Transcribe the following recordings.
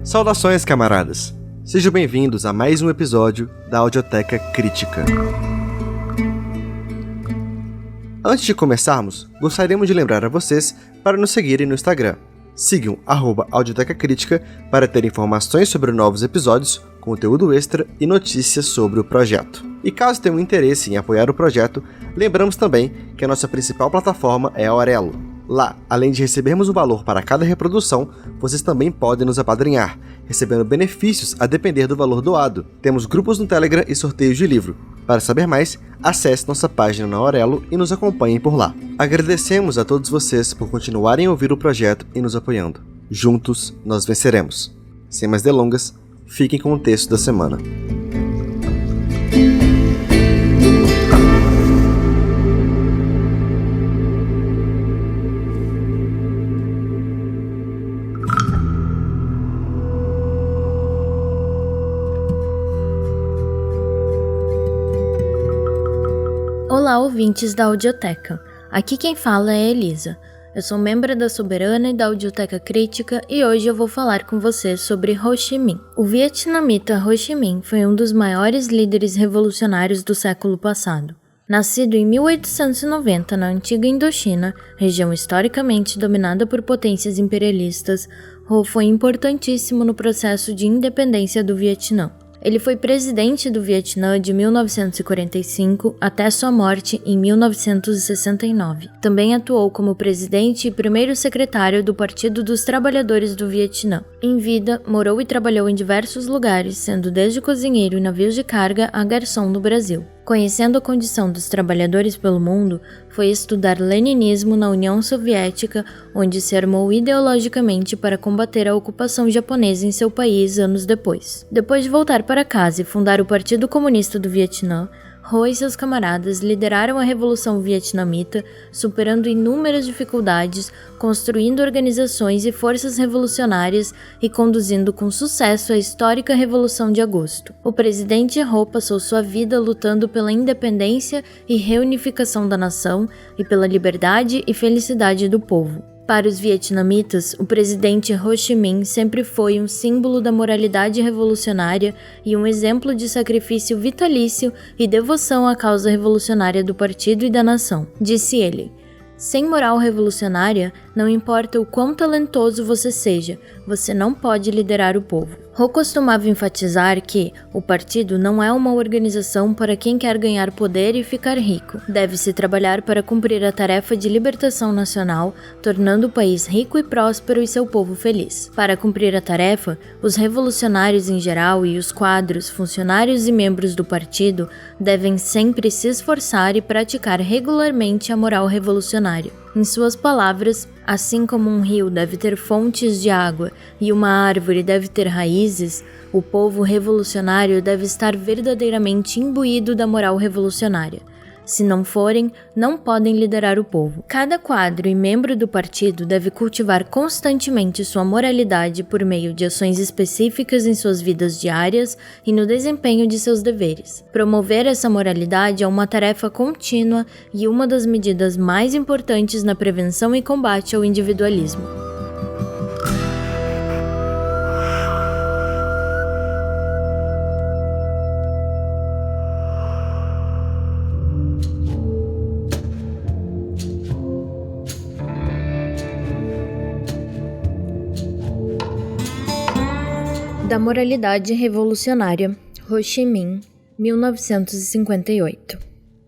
Saudações, camaradas! Sejam bem-vindos a mais um episódio da Audioteca Crítica. Antes de começarmos, gostaríamos de lembrar a vocês para nos seguirem no Instagram. Sigam @Audioteca Crítica para ter informações sobre novos episódios, conteúdo extra e notícias sobre o projeto. E caso tenham interesse em apoiar o projeto, lembramos também que a nossa principal plataforma é a Aurelo. Lá, além de recebermos um valor para cada reprodução, vocês também podem nos apadrinhar, recebendo benefícios a depender do valor doado. Temos grupos no Telegram e sorteios de livro. Para saber mais, acesse nossa página na Aurelo e nos acompanhem por lá. Agradecemos a todos vocês por continuarem a ouvir o projeto e nos apoiando. Juntos, nós venceremos. Sem mais delongas, fiquem com o texto da semana. Olá, ouvintes da Audioteca. Aqui quem fala é Elisa. Eu sou membro da Soberana e da Audioteca Crítica e hoje eu vou falar com vocês sobre Ho Chi Minh. O vietnamita Ho Chi Minh foi um dos maiores líderes revolucionários do século passado. Nascido em 1890 na antiga Indochina, região historicamente dominada por potências imperialistas, Ho foi importantíssimo no processo de independência do Vietnã. Ele foi presidente do Vietnã de 1945 até sua morte em 1969. Também atuou como presidente e primeiro secretário do Partido dos Trabalhadores do Vietnã. Em vida, morou e trabalhou em diversos lugares, sendo desde cozinheiro em navios de carga a garçom no Brasil. Conhecendo a condição dos trabalhadores pelo mundo, foi estudar leninismo na União Soviética, onde se armou ideologicamente para combater a ocupação japonesa em seu país anos depois. Depois de voltar para casa e fundar o Partido Comunista do Vietnã, Ho e seus camaradas lideraram a Revolução Vietnamita, superando inúmeras dificuldades, construindo organizações e forças revolucionárias e conduzindo com sucesso a histórica Revolução de Agosto. O presidente Ho passou sua vida lutando pela independência e reunificação da nação e pela liberdade e felicidade do povo. Para os vietnamitas, o presidente Ho Chi Minh sempre foi um símbolo da moralidade revolucionária e um exemplo de sacrifício vitalício e devoção à causa revolucionária do partido e da nação. Disse ele: "Sem moral revolucionária, não importa o quão talentoso você seja, você não pode liderar o povo." Ho costumava enfatizar que o partido não é uma organização para quem quer ganhar poder e ficar rico. Deve-se trabalhar para cumprir a tarefa de libertação nacional, tornando o país rico e próspero e seu povo feliz. Para cumprir a tarefa, os revolucionários em geral e os quadros, funcionários e membros do partido devem sempre se esforçar e praticar regularmente a moral revolucionária. Em suas palavras, assim como um rio deve ter fontes de água e uma árvore deve ter raízes, o povo revolucionário deve estar verdadeiramente imbuído da moral revolucionária. Se não forem, não podem liderar o povo. Cada quadro e membro do partido deve cultivar constantemente sua moralidade por meio de ações específicas em suas vidas diárias e no desempenho de seus deveres. Promover essa moralidade é uma tarefa contínua e uma das medidas mais importantes na prevenção e combate ao individualismo. Da moralidade revolucionária, Ho Chi Minh, 1958.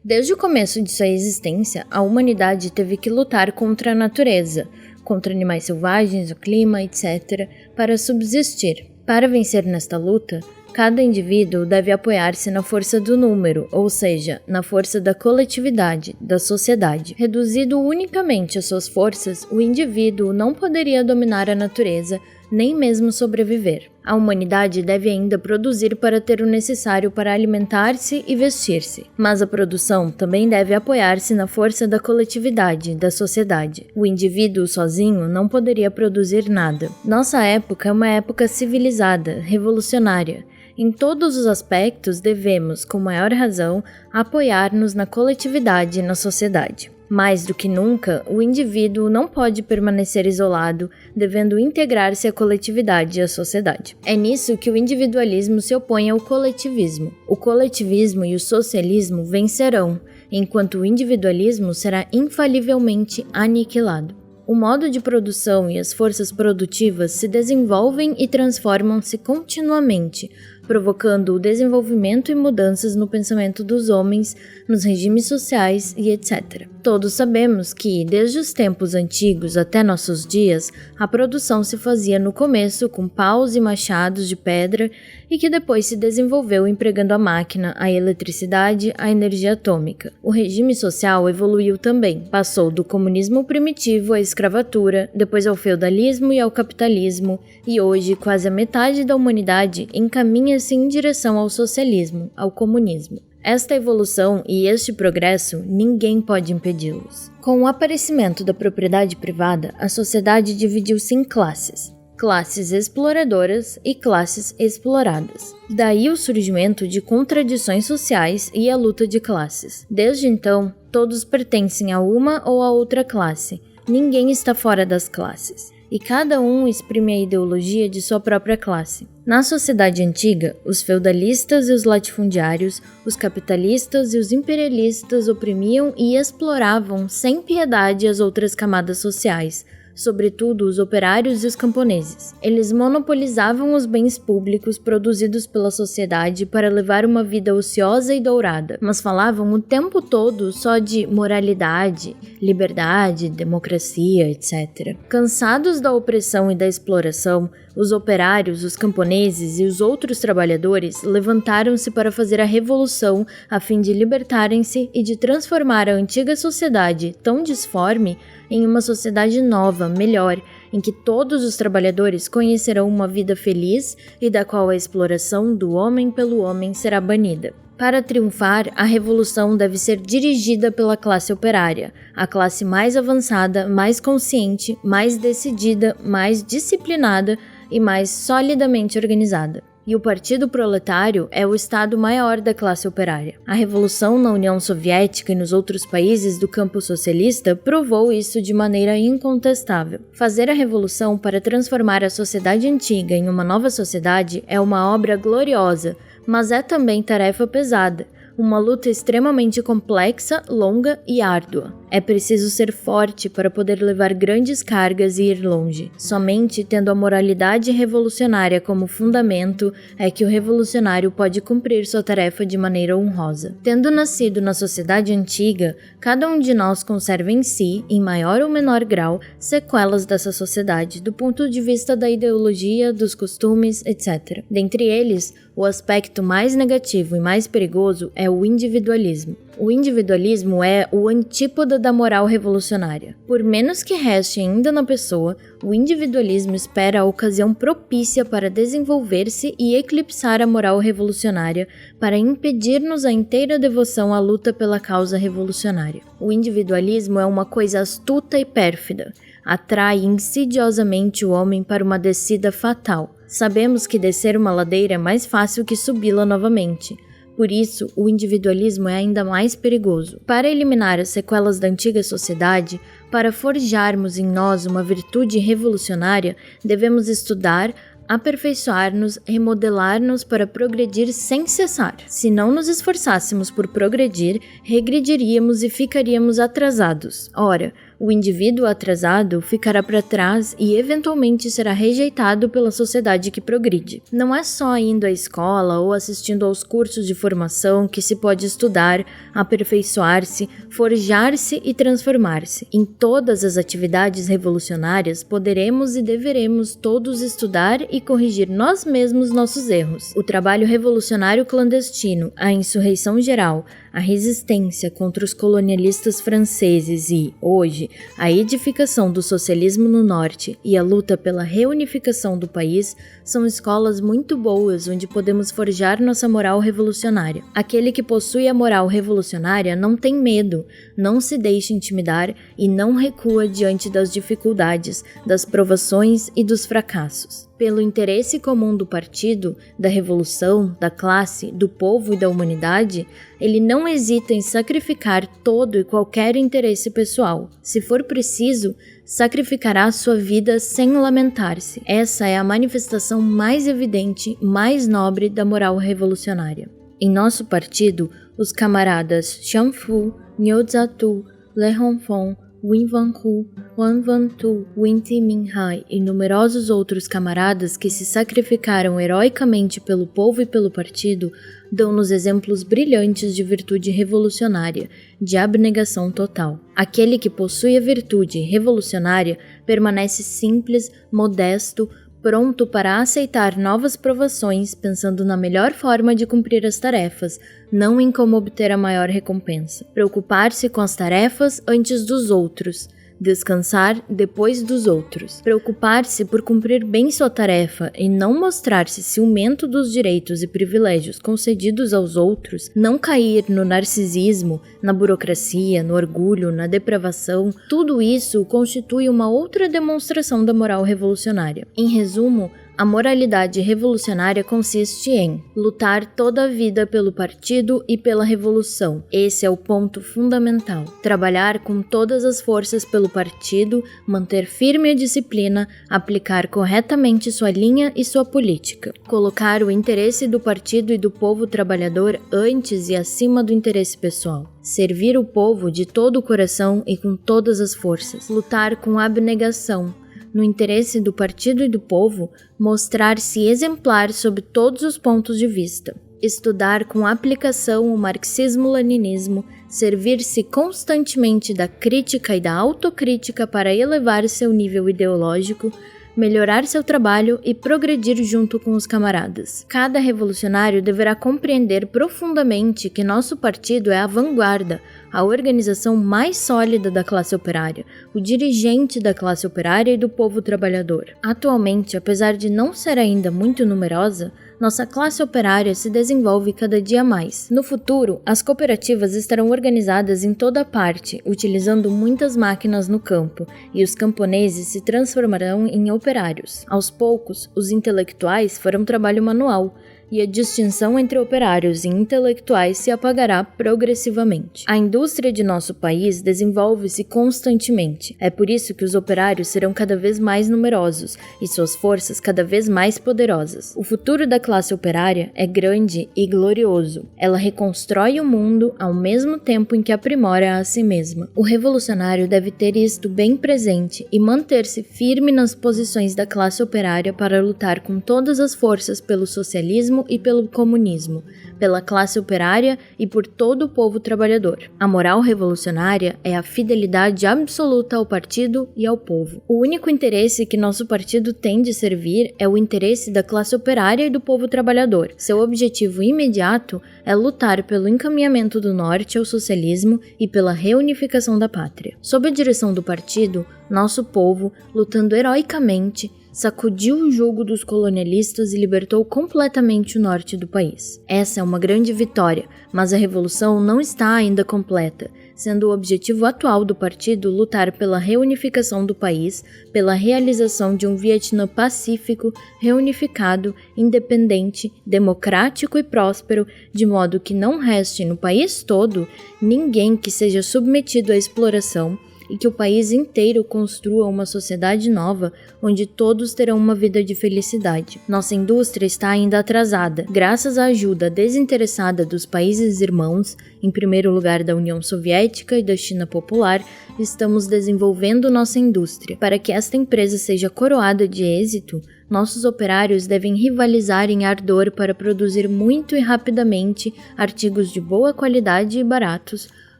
Desde o começo de sua existência, a humanidade teve que lutar contra a natureza, contra animais selvagens, o clima, etc., para subsistir. Para vencer nesta luta, cada indivíduo deve apoiar-se na força do número, ou seja, na força da coletividade, da sociedade. Reduzido unicamente às suas forças, o indivíduo não poderia dominar a natureza, nem mesmo sobreviver. A humanidade deve ainda produzir para ter o necessário para alimentar-se e vestir-se, mas a produção também deve apoiar-se na força da coletividade, da sociedade. O indivíduo sozinho não poderia produzir nada. Nossa época é uma época civilizada, revolucionária. Em todos os aspectos devemos, com maior razão, apoiar-nos na coletividade e na sociedade. Mais do que nunca, o indivíduo não pode permanecer isolado, devendo integrar-se à coletividade e à sociedade. É nisso que o individualismo se opõe ao coletivismo. O coletivismo e o socialismo vencerão, enquanto o individualismo será infalivelmente aniquilado. O modo de produção e as forças produtivas se desenvolvem e transformam-se continuamente, provocando o desenvolvimento e mudanças no pensamento dos homens, nos regimes sociais e etc. Todos sabemos que, desde os tempos antigos até nossos dias, a produção se fazia no começo com paus e machados de pedra e que depois se desenvolveu empregando a máquina, a eletricidade, a energia atômica. O regime social evoluiu também, passou do comunismo primitivo à escravatura, depois ao feudalismo e ao capitalismo, e hoje quase a metade da humanidade encaminha-se em direção ao socialismo, ao comunismo. Esta evolução e este progresso, ninguém pode impedi-los. Com o aparecimento da propriedade privada, a sociedade dividiu-se em classes. Classes exploradoras e classes exploradas. Daí o surgimento de contradições sociais e a luta de classes. Desde então, todos pertencem a uma ou a outra classe. Ninguém está fora das classes. E cada um exprime a ideologia de sua própria classe. Na sociedade antiga, os feudalistas e os latifundiários, os capitalistas e os imperialistas oprimiam e exploravam sem piedade as outras camadas sociais, sobretudo os operários e os camponeses. Eles monopolizavam os bens públicos produzidos pela sociedade para levar uma vida ociosa e dourada, mas falavam o tempo todo só de moralidade, liberdade, democracia, etc. Cansados da opressão e da exploração, os operários, os camponeses e os outros trabalhadores levantaram-se para fazer a revolução a fim de libertarem-se e de transformar a antiga sociedade, tão disforme, em uma sociedade nova, melhor, em que todos os trabalhadores conhecerão uma vida feliz e da qual a exploração do homem pelo homem será banida. Para triunfar, a revolução deve ser dirigida pela classe operária, a classe mais avançada, mais consciente, mais decidida, mais disciplinada e mais solidamente organizada. E o Partido Proletário é o estado maior da classe operária. A revolução na União Soviética e nos outros países do campo socialista provou isso de maneira incontestável. Fazer a revolução para transformar a sociedade antiga em uma nova sociedade é uma obra gloriosa, mas é também tarefa pesada, uma luta extremamente complexa, longa e árdua. É preciso ser forte para poder levar grandes cargas e ir longe. Somente tendo a moralidade revolucionária como fundamento é que o revolucionário pode cumprir sua tarefa de maneira honrosa. Tendo nascido na sociedade antiga, cada um de nós conserva em si, em maior ou menor grau, sequelas dessa sociedade, do ponto de vista da ideologia, dos costumes, etc. Dentre eles, o aspecto mais negativo e mais perigoso é o individualismo. O individualismo é o antípoda da moral revolucionária. Por menos que reste ainda na pessoa, o individualismo espera a ocasião propícia para desenvolver-se e eclipsar a moral revolucionária, para impedir-nos a inteira devoção à luta pela causa revolucionária. O individualismo é uma coisa astuta e pérfida. Atrai insidiosamente o homem para uma descida fatal. Sabemos que descer uma ladeira é mais fácil que subi-la novamente. Por isso, o individualismo é ainda mais perigoso. Para eliminar as sequelas da antiga sociedade, para forjarmos em nós uma virtude revolucionária, devemos estudar, aperfeiçoar-nos, remodelar-nos para progredir sem cessar. Se não nos esforçássemos por progredir, regrediríamos e ficaríamos atrasados. Ora, o indivíduo atrasado ficará para trás e eventualmente será rejeitado pela sociedade que progride. Não é só indo à escola ou assistindo aos cursos de formação que se pode estudar, aperfeiçoar-se, forjar-se e transformar-se. Em todas as atividades revolucionárias poderemos e deveremos todos estudar e corrigir nós mesmos nossos erros. O trabalho revolucionário clandestino, a insurreição geral, a resistência contra os colonialistas franceses e, hoje, a edificação do socialismo no norte e a luta pela reunificação do país são escolas muito boas onde podemos forjar nossa moral revolucionária. Aquele que possui a moral revolucionária não tem medo, não se deixa intimidar e não recua diante das dificuldades, das provações e dos fracassos. Pelo interesse comum do partido, da revolução, da classe, do povo e da humanidade, ele não hesita em sacrificar todo e qualquer interesse pessoal. Se for preciso, sacrificará sua vida sem lamentar-se. Essa é a manifestação mais evidente, mais nobre da moral revolucionária. Em nosso partido, os camaradas Xiang Fu, Niu Zatu, Le Hongfeng, Win Wanhu, Wan Wantu, Win Timinhai e numerosos outros camaradas que se sacrificaram heroicamente pelo povo e pelo partido dão-nos exemplos brilhantes de virtude revolucionária, de abnegação total. Aquele que possui a virtude revolucionária permanece simples, modesto, pronto para aceitar novas provações, pensando na melhor forma de cumprir as tarefas, não em como obter a maior recompensa. Preocupar-se com as tarefas antes dos outros, descansar depois dos outros. Preocupar-se por cumprir bem sua tarefa e não mostrar-se ciumento dos direitos e privilégios concedidos aos outros, não cair no narcisismo, na burocracia, no orgulho, na depravação, tudo isso constitui uma outra demonstração da moral revolucionária. Em resumo, a moralidade revolucionária consiste em lutar toda a vida pelo partido e pela revolução. Esse é o ponto fundamental. Trabalhar com todas as forças pelo partido, manter firme a disciplina, aplicar corretamente sua linha e sua política. Colocar o interesse do partido e do povo trabalhador antes e acima do interesse pessoal. Servir o povo de todo o coração e com todas as forças. Lutar com abnegação. No interesse do partido e do povo, mostrar-se exemplar sob todos os pontos de vista, estudar com aplicação o marxismo-leninismo, servir-se constantemente da crítica e da autocrítica para elevar seu nível ideológico, melhorar seu trabalho e progredir junto com os camaradas. Cada revolucionário deverá compreender profundamente que nosso partido é a vanguarda, a organização mais sólida da classe operária, o dirigente da classe operária e do povo trabalhador. Atualmente, apesar de não ser ainda muito numerosa, nossa classe operária se desenvolve cada dia mais. No futuro, as cooperativas estarão organizadas em toda parte, utilizando muitas máquinas no campo, e os camponeses se transformarão em operários. Aos poucos, os intelectuais farão trabalho manual, e a distinção entre operários e intelectuais se apagará progressivamente. A indústria de nosso país desenvolve-se constantemente. É por isso que os operários serão cada vez mais numerosos e suas forças cada vez mais poderosas. O futuro da classe operária é grande e glorioso. Ela reconstrói o mundo ao mesmo tempo em que aprimora a si mesma. O revolucionário deve ter isto bem presente e manter-se firme nas posições da classe operária para lutar com todas as forças pelo socialismo e pelo comunismo, pela classe operária e por todo o povo trabalhador. A moral revolucionária é a fidelidade absoluta ao partido e ao povo. O único interesse que nosso partido tem de servir é o interesse da classe operária e do povo trabalhador. Seu objetivo imediato é lutar pelo encaminhamento do norte ao socialismo e pela reunificação da pátria. Sob a direção do partido, nosso povo, lutando heroicamente, sacudiu o jugo dos colonialistas e libertou completamente o norte do país. Essa é uma grande vitória, mas a revolução não está ainda completa, sendo o objetivo atual do partido lutar pela reunificação do país, pela realização de um Vietnã pacífico, reunificado, independente, democrático e próspero, de modo que não reste no país todo ninguém que seja submetido à exploração, e que o país inteiro construa uma sociedade nova, onde todos terão uma vida de felicidade. Nossa indústria está ainda atrasada. Graças à ajuda desinteressada dos países irmãos, em primeiro lugar da União Soviética e da China Popular, estamos desenvolvendo nossa indústria. Para que esta empresa seja coroada de êxito, nossos operários devem rivalizar em ardor para produzir muito e rapidamente artigos de boa qualidade e baratos,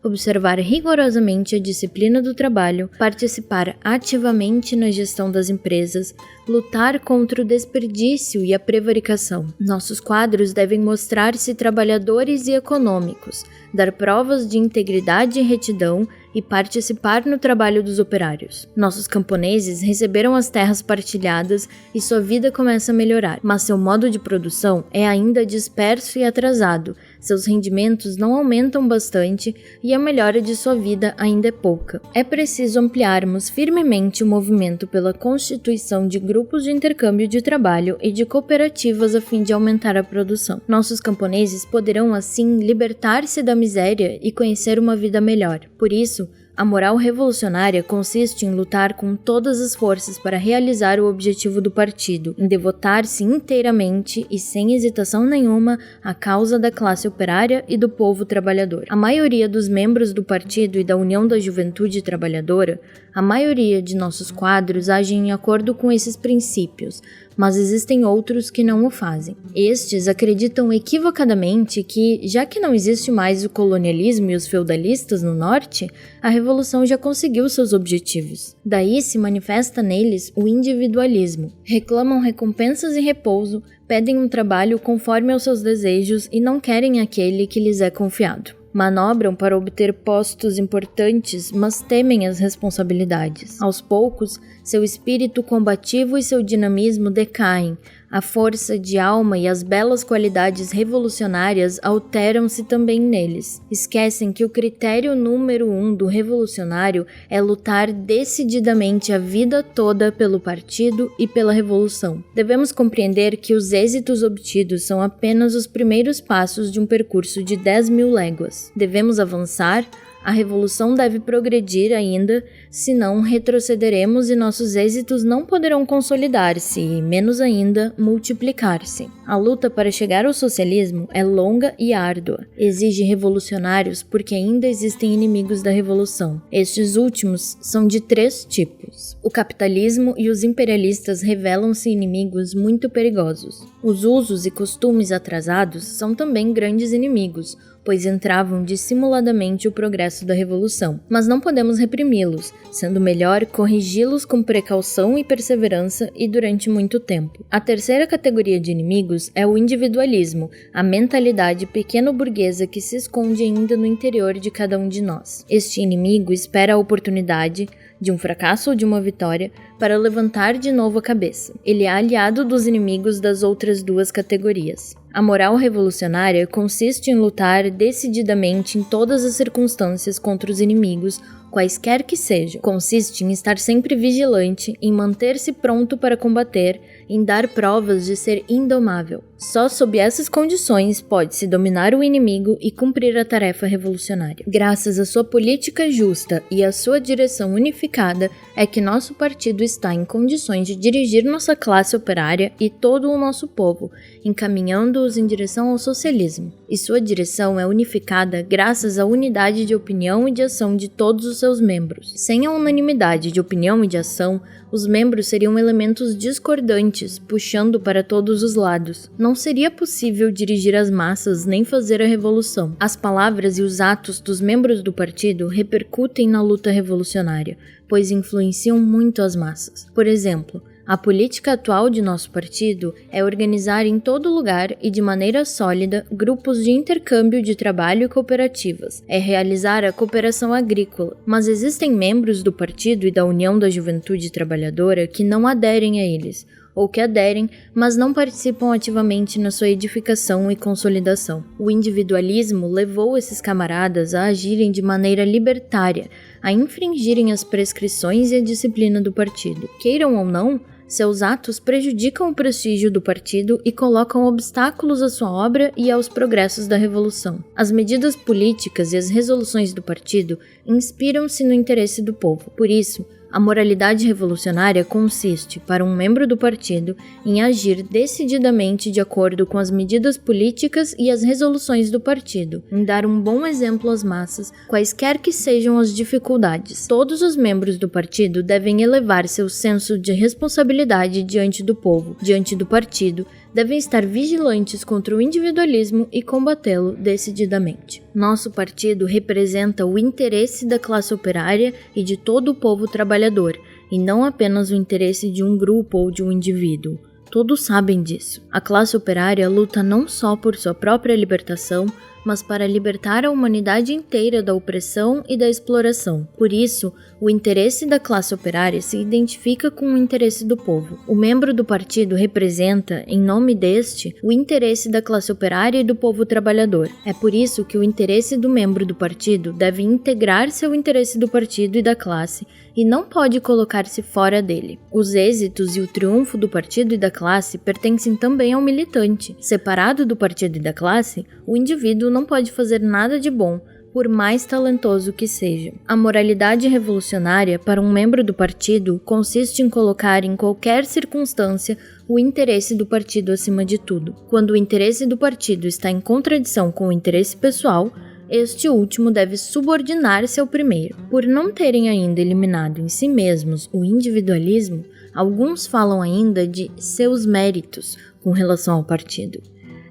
observar rigorosamente a disciplina do trabalho, participar ativamente na gestão das empresas, lutar contra o desperdício e a prevaricação. Nossos quadros devem mostrar-se trabalhadores e econômicos, dar provas de integridade e retidão e participar no trabalho dos operários. Nossos camponeses receberam as terras partilhadas e sua vida começa a melhorar, mas seu modo de produção é ainda disperso e atrasado, seus rendimentos não aumentam bastante e a melhora de sua vida ainda é pouca. É preciso ampliarmos firmemente o movimento pela constituição de grupos de intercâmbio de trabalho e de cooperativas a fim de aumentar a produção. Nossos camponeses poderão, assim, libertar-se da miséria e conhecer uma vida melhor. Por isso, a moral revolucionária consiste em lutar com todas as forças para realizar o objetivo do partido, em devotar-se inteiramente e sem hesitação nenhuma à causa da classe operária e do povo trabalhador. A maioria dos membros do partido e da União da Juventude Trabalhadora, a maioria de nossos quadros agem em acordo com esses princípios, mas existem outros que não o fazem. Estes acreditam equivocadamente que, já que não existe mais o colonialismo e os feudalistas no norte, a revolução já conseguiu seus objetivos. Daí se manifesta neles o individualismo. Reclamam recompensas e repouso, pedem um trabalho conforme aos seus desejos e não querem aquele que lhes é confiado. Manobram para obter postos importantes, mas temem as responsabilidades. Aos poucos, seu espírito combativo e seu dinamismo decaem. A força de alma e as belas qualidades revolucionárias alteram-se também neles. Esquecem que o critério número 1 do revolucionário é lutar decididamente a vida toda pelo partido e pela revolução. Devemos compreender que os êxitos obtidos são apenas os primeiros passos de um percurso de 10.000 léguas. Devemos avançar. A revolução deve progredir ainda, senão retrocederemos e nossos êxitos não poderão consolidar-se e, menos ainda, multiplicar-se. A luta para chegar ao socialismo é longa e árdua. Exige revolucionários porque ainda existem inimigos da revolução. Estes últimos são de 3 tipos. O capitalismo e os imperialistas revelam-se inimigos muito perigosos. Os usos e costumes atrasados são também grandes inimigos, pois entravam dissimuladamente o progresso da revolução. Mas não podemos reprimi-los, sendo melhor corrigi-los com precaução e perseverança e durante muito tempo. A terceira categoria de inimigos é o individualismo, a mentalidade pequeno-burguesa que se esconde ainda no interior de cada um de nós. Este inimigo espera a oportunidade, de um fracasso ou de uma vitória, para levantar de novo a cabeça. Ele é aliado dos inimigos das outras 2 categorias. A moral revolucionária consiste em lutar decididamente em todas as circunstâncias contra os inimigos, quaisquer que sejam. Consiste em estar sempre vigilante, em manter-se pronto para combater, em dar provas de ser indomável. Só sob essas condições pode-se dominar o inimigo e cumprir a tarefa revolucionária. Graças à sua política justa e à sua direção unificada, é que nosso partido está em condições de dirigir nossa classe operária e todo o nosso povo, encaminhando-os em direção ao socialismo. E sua direção é unificada graças à unidade de opinião e de ação de todos os seus membros. Sem a unanimidade de opinião e de ação, os membros seriam elementos discordantes, puxando para todos os lados. Não seria possível dirigir as massas nem fazer a revolução. As palavras e os atos dos membros do partido repercutem na luta revolucionária, pois influenciam muito as massas. Por exemplo, a política atual de nosso partido é organizar em todo lugar e de maneira sólida grupos de intercâmbio de trabalho e cooperativas. É realizar a cooperação agrícola, mas existem membros do partido e da União da Juventude Trabalhadora que não aderem a eles, ou que aderem, mas não participam ativamente na sua edificação e consolidação. O individualismo levou esses camaradas a agirem de maneira libertária, a infringirem as prescrições e a disciplina do partido. Queiram ou não, seus atos prejudicam o prestígio do partido e colocam obstáculos à sua obra e aos progressos da revolução. As medidas políticas e as resoluções do partido inspiram-se no interesse do povo. Por isso, a moralidade revolucionária consiste, para um membro do partido, em agir decididamente de acordo com as medidas políticas e as resoluções do partido, em dar um bom exemplo às massas, quaisquer que sejam as dificuldades. Todos os membros do partido devem elevar seu senso de responsabilidade diante do povo, diante do partido, devem estar vigilantes contra o individualismo e combatê-lo decididamente. Nosso partido representa o interesse da classe operária e de todo o povo trabalhador, e não apenas o interesse de um grupo ou de um indivíduo. Todos sabem disso. A classe operária luta não só por sua própria libertação, mas para libertar a humanidade inteira da opressão e da exploração. Por isso, o interesse da classe operária se identifica com o interesse do povo. O membro do partido representa, em nome deste, o interesse da classe operária e do povo trabalhador. É por isso que o interesse do membro do partido deve integrar-se ao interesse do partido e da classe, e não pode colocar-se fora dele. Os êxitos e o triunfo do partido e da classe pertencem também ao militante. Separado do partido e da classe, o indivíduo não pode fazer nada de bom, por mais talentoso que seja. A moralidade revolucionária para um membro do partido consiste em colocar em qualquer circunstância o interesse do partido acima de tudo. Quando o interesse do partido está em contradição com o interesse pessoal, este último deve subordinar-se ao primeiro. Por não terem ainda eliminado em si mesmos o individualismo, alguns falam ainda de seus méritos com relação ao partido.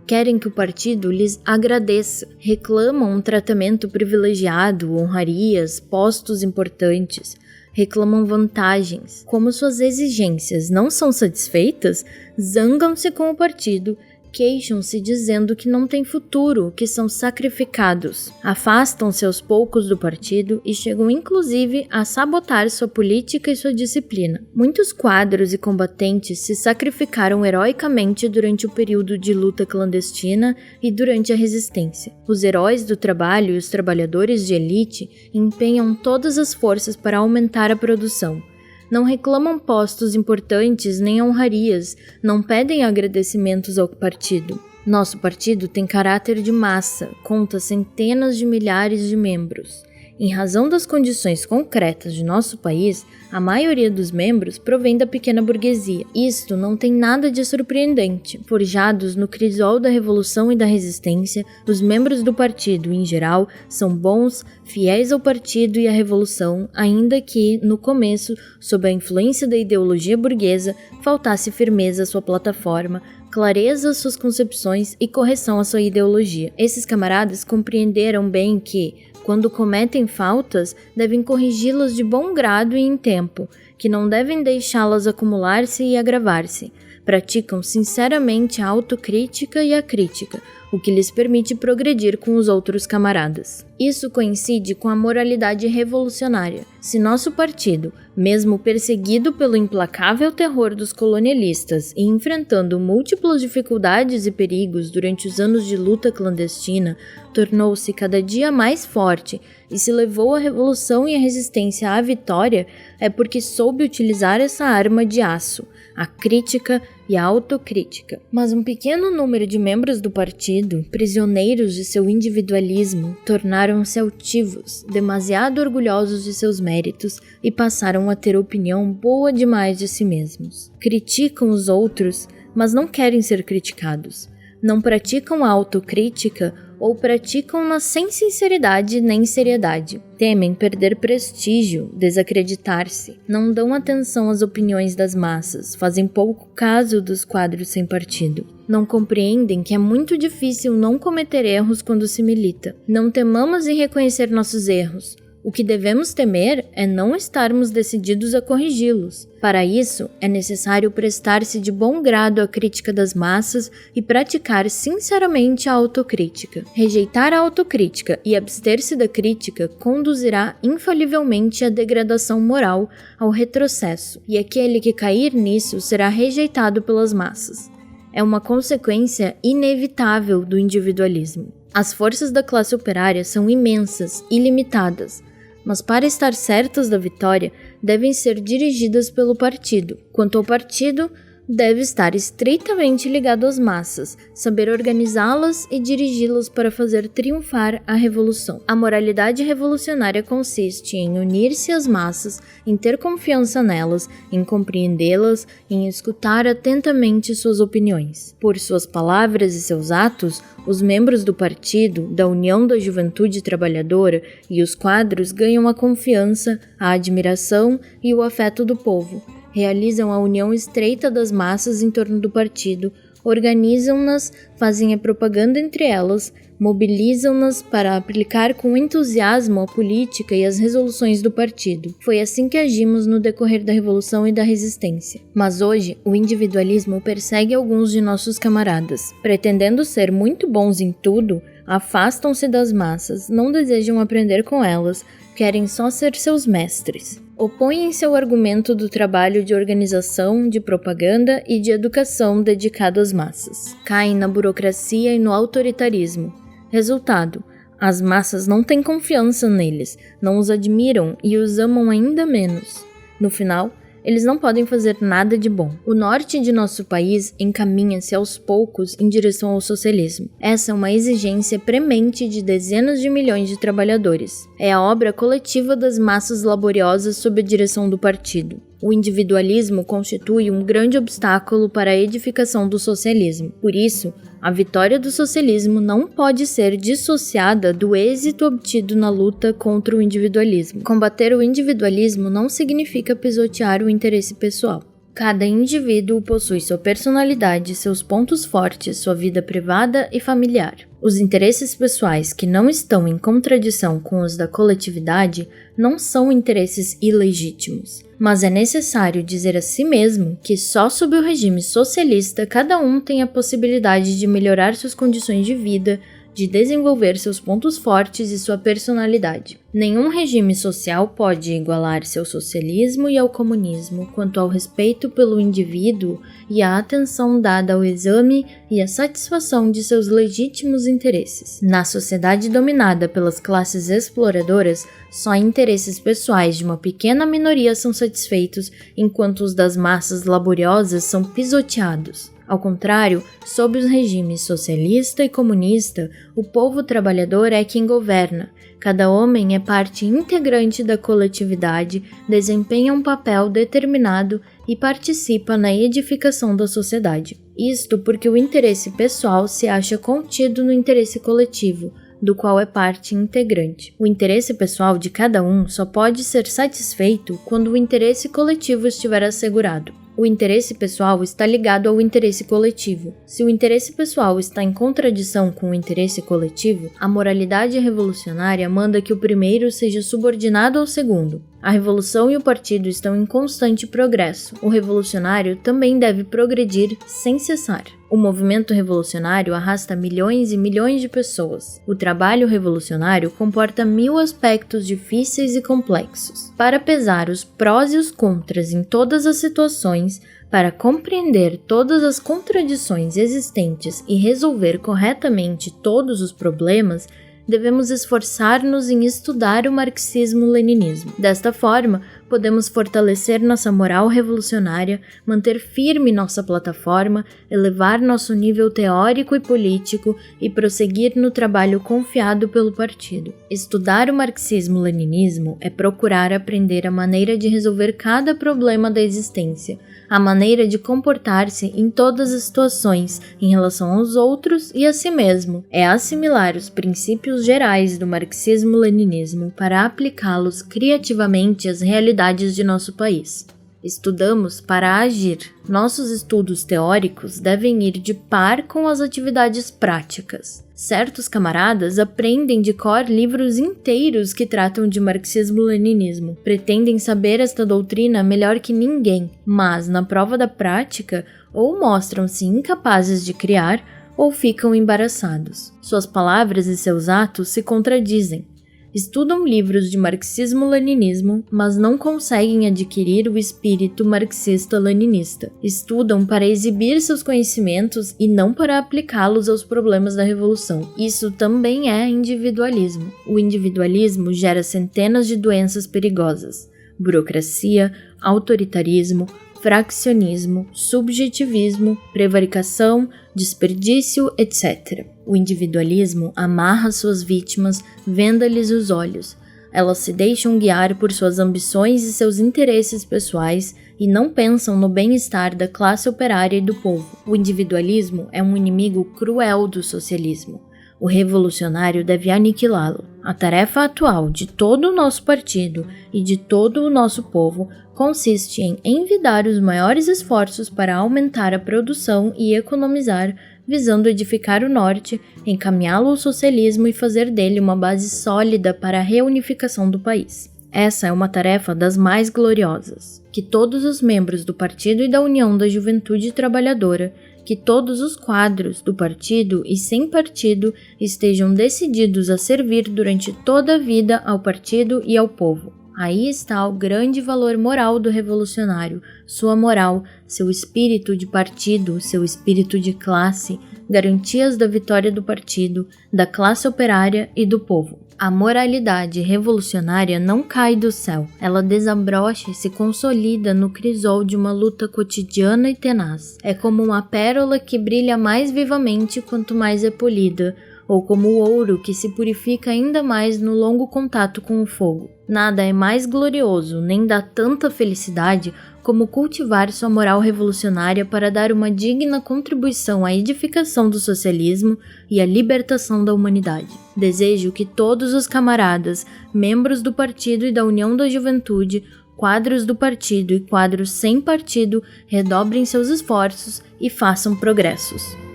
Querem que o partido lhes agradeça, reclamam um tratamento privilegiado, honrarias, postos importantes, reclamam vantagens. Como suas exigências não são satisfeitas, zangam-se com o partido, queixam-se dizendo que não tem futuro, que são sacrificados. Afastam-se aos poucos do partido e chegam inclusive a sabotar sua política e sua disciplina. Muitos quadros e combatentes se sacrificaram heroicamente durante o período de luta clandestina e durante a resistência. Os heróis do trabalho e os trabalhadores de elite empenham todas as forças para aumentar a produção. Não reclamam postos importantes nem honrarias, não pedem agradecimentos ao partido. Nosso partido tem caráter de massa, conta centenas de milhares de membros. Em razão das condições concretas de nosso país, a maioria dos membros provém da pequena burguesia. Isto não tem nada de surpreendente. Forjados no crisol da Revolução e da Resistência, os membros do partido, em geral, são bons, fiéis ao partido e à Revolução, ainda que, no começo, sob a influência da ideologia burguesa, faltasse firmeza à sua plataforma, clareza às suas concepções e correção à sua ideologia. Esses camaradas compreenderam bem que, quando cometem faltas, devem corrigi-las de bom grado e em tempo, que não devem deixá-las acumular-se e agravar-se. Praticam sinceramente a autocrítica e a crítica, o que lhes permite progredir com os outros camaradas. Isso coincide com a moralidade revolucionária. Se nosso partido, mesmo perseguido pelo implacável terror dos colonialistas e enfrentando múltiplas dificuldades e perigos durante os anos de luta clandestina, tornou-se cada dia mais forte e se levou a revolução e a resistência à vitória, é porque soube utilizar essa arma de aço, a crítica e a autocrítica. Mas um pequeno número de membros do partido, prisioneiros de seu individualismo, tornaram-se altivos, demasiado orgulhosos de seus méritos e passaram a ter opinião boa demais de si mesmos. Criticam os outros, mas não querem ser criticados. Não praticam a autocrítica ou praticam-na sem sinceridade nem seriedade. Temem perder prestígio, desacreditar-se. Não dão atenção às opiniões das massas, fazem pouco caso dos quadros sem partido. Não compreendem que é muito difícil não cometer erros quando se milita. Não temamos em reconhecer nossos erros. O que devemos temer é não estarmos decididos a corrigi-los. Para isso, é necessário prestar-se de bom grado à crítica das massas e praticar sinceramente a autocrítica. Rejeitar a autocrítica e abster-se da crítica conduzirá infalivelmente à degradação moral, ao retrocesso, e aquele que cair nisso será rejeitado pelas massas. É uma consequência inevitável do individualismo. As forças da classe operária são imensas, ilimitadas, mas para estar certas da vitória, devem ser dirigidas pelo partido. Quanto ao partido, deve estar estreitamente ligado às massas, saber organizá-las e dirigi-las para fazer triunfar a revolução. A moralidade revolucionária consiste em unir-se às massas, em ter confiança nelas, em compreendê-las, em escutar atentamente suas opiniões. Por suas palavras e seus atos, os membros do partido, da União da Juventude Trabalhadora e os quadros ganham a confiança, a admiração e o afeto do povo. Realizam a união estreita das massas em torno do partido, organizam-nas, fazem a propaganda entre elas, mobilizam-nas para aplicar com entusiasmo a política e as resoluções do partido. Foi assim que agimos no decorrer da Revolução e da Resistência. Mas hoje, o individualismo persegue alguns de nossos camaradas. Pretendendo ser muito bons em tudo, Afastam-se das massas, não desejam aprender com elas, querem só ser seus mestres. Opõem-se ao argumento do trabalho de organização, de propaganda e de educação dedicado às massas. Caem na burocracia e no autoritarismo. Resultado: as massas não têm confiança neles, não os admiram e os amam ainda menos. No final, eles não podem fazer nada de bom. O norte de nosso país encaminha-se aos poucos em direção ao socialismo. Essa é uma exigência premente de dezenas de milhões de trabalhadores. É a obra coletiva das massas laboriosas sob a direção do partido. O individualismo constitui um grande obstáculo para a edificação do socialismo. Por isso, a vitória do socialismo não pode ser dissociada do êxito obtido na luta contra o individualismo. Combater o individualismo não significa pisotear o interesse pessoal. Cada indivíduo possui sua personalidade, seus pontos fortes, sua vida privada e familiar. Os interesses pessoais que não estão em contradição com os da coletividade não são interesses ilegítimos, mas é necessário dizer a si mesmo que só sob o regime socialista cada um tem a possibilidade de melhorar suas condições de vida, de desenvolver seus pontos fortes e sua personalidade. Nenhum regime social pode igualar-se ao socialismo e ao comunismo quanto ao respeito pelo indivíduo e à atenção dada ao exame e à satisfação de seus legítimos interesses. Na sociedade dominada pelas classes exploradoras, só interesses pessoais de uma pequena minoria são satisfeitos, enquanto os das massas laboriosas são pisoteados. Ao contrário, sob os regimes socialista e comunista, o povo trabalhador é quem governa. Cada homem é parte integrante da coletividade, desempenha um papel determinado e participa na edificação da sociedade. Isto porque o interesse pessoal se acha contido no interesse coletivo, do qual é parte integrante. O interesse pessoal de cada um só pode ser satisfeito quando o interesse coletivo estiver assegurado. O interesse pessoal está ligado ao interesse coletivo. Se o interesse pessoal está em contradição com o interesse coletivo, a moralidade revolucionária manda que o primeiro seja subordinado ao segundo. A revolução e o partido estão em constante progresso. O revolucionário também deve progredir sem cessar. O movimento revolucionário arrasta milhões e milhões de pessoas. O trabalho revolucionário comporta 1000 aspectos difíceis e complexos. Para pesar os prós e os contras em todas as situações, para compreender todas as contradições existentes e resolver corretamente todos os problemas, devemos esforçar-nos em estudar o marxismo-leninismo. Desta forma, podemos fortalecer nossa moral revolucionária, manter firme nossa plataforma, elevar nosso nível teórico e político e prosseguir no trabalho confiado pelo partido. Estudar o marxismo-leninismo é procurar aprender a maneira de resolver cada problema da existência, a maneira de comportar-se em todas as situações em relação aos outros e a si mesmo. É assimilar os princípios gerais do marxismo-leninismo para aplicá-los criativamente às realidades de nosso país. Estudamos para agir. Nossos estudos teóricos devem ir de par com as atividades práticas. Certos camaradas aprendem de cor livros inteiros que tratam de marxismo-leninismo. Pretendem saber esta doutrina melhor que ninguém, mas na prova da prática ou mostram-se incapazes de criar ou ficam embaraçados. Suas palavras e seus atos se contradizem. Estudam livros de marxismo-leninismo, mas não conseguem adquirir o espírito marxista-leninista. Estudam para exibir seus conhecimentos e não para aplicá-los aos problemas da revolução. Isso também é individualismo. O individualismo gera centenas de doenças perigosas: burocracia, autoritarismo, fraccionismo, subjetivismo, prevaricação, desperdício, etc. O individualismo amarra suas vítimas, venda-lhes os olhos. Elas se deixam guiar por suas ambições e seus interesses pessoais e não pensam no bem-estar da classe operária e do povo. O individualismo é um inimigo cruel do socialismo. O revolucionário deve aniquilá-lo. A tarefa atual de todo o nosso partido e de todo o nosso povo consiste em envidar os maiores esforços para aumentar a produção e economizar, visando edificar o norte, encaminhá-lo ao socialismo e fazer dele uma base sólida para a reunificação do país. Essa é uma tarefa das mais gloriosas, que todos os membros do partido e da União da Juventude Trabalhadora, que todos os quadros do partido e sem partido estejam decididos a servir durante toda a vida ao partido e ao povo. Aí está o grande valor moral do revolucionário, sua moral, seu espírito de partido, seu espírito de classe, garantias da vitória do partido, da classe operária e do povo. A moralidade revolucionária não cai do céu, ela desabrocha e se consolida no crisol de uma luta cotidiana e tenaz. É como uma pérola que brilha mais vivamente quanto mais é polida, ou como o ouro que se purifica ainda mais no longo contato com o fogo. Nada é mais glorioso, nem dá tanta felicidade como cultivar sua moral revolucionária para dar uma digna contribuição à edificação do socialismo e à libertação da humanidade. Desejo que todos os camaradas, membros do partido e da União da Juventude, quadros do partido e quadros sem partido, redobrem seus esforços e façam progressos.